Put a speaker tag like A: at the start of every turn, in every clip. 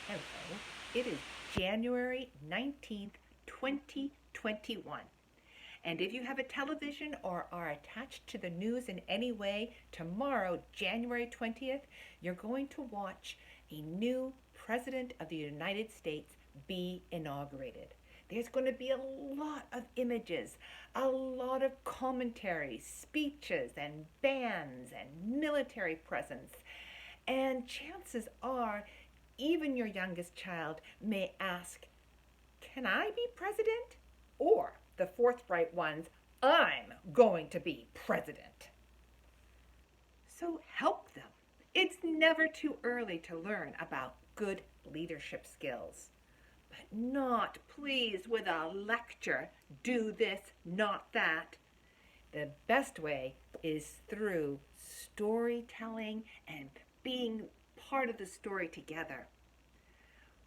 A: Hello, it is January 19th, 2021. And if you have a television or are attached to the news in any way, tomorrow, January 20th, you're going to watch a new President of the United States be inaugurated. There's going to be a lot of images, a lot of commentaries, speeches, and bands, and military presence. And chances are, even your youngest child may ask, "Can I be president?" Or the forthright ones, "I'm going to be president." So help them. It's never too early to learn about good leadership skills. But not please with a lecture, do this, not that. The best way is through storytelling and being part of the story together.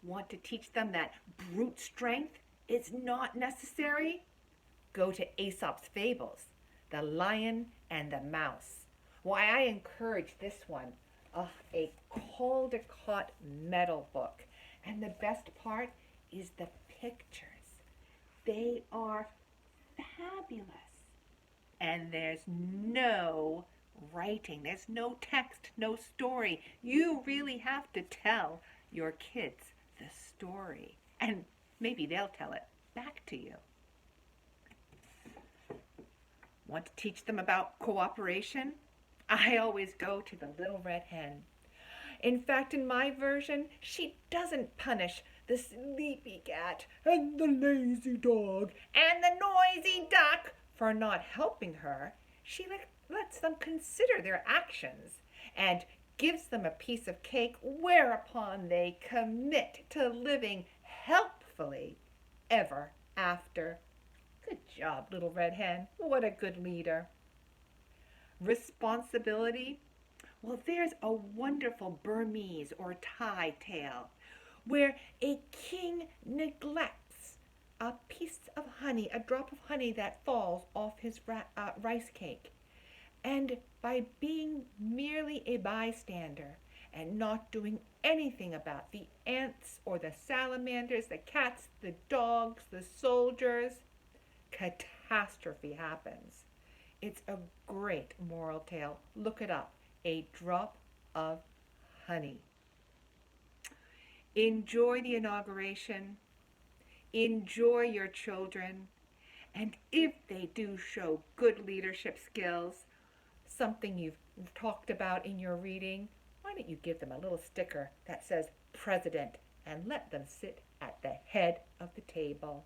A: Want to teach them that brute strength is not necessary? Go to Aesop's Fables, The Lion and the Mouse. Why, I encourage this one, a Caldecott metal book. And the best part is the pictures. They are fabulous. And there's no writing, there's no text, no story. You really have to tell your kids the story, and maybe they'll tell it back to you. Want to teach them about cooperation? I always go to the Little Red Hen. In fact, in my version, she doesn't punish the sleepy cat and the lazy dog and the noisy duck for not helping her. She lets them consider their actions and gives them a piece of cake, whereupon they commit to living helpfully ever after. Good job, Little Red Hen. What a good leader. Responsibility? Well, there's a wonderful Burmese or Thai tale where a king neglects a piece of honey, a drop of honey that falls off his rice cake. And by being merely a bystander and not doing anything about the ants or the salamanders, the cats, the dogs, the soldiers, catastrophe happens. It's a great moral tale. Look it up. A Drop of Honey. Enjoy the inauguration. Enjoy your children. And if they do show good leadership skills, something you've talked about in your reading, why don't you give them a little sticker that says President and let them sit at the head of the table.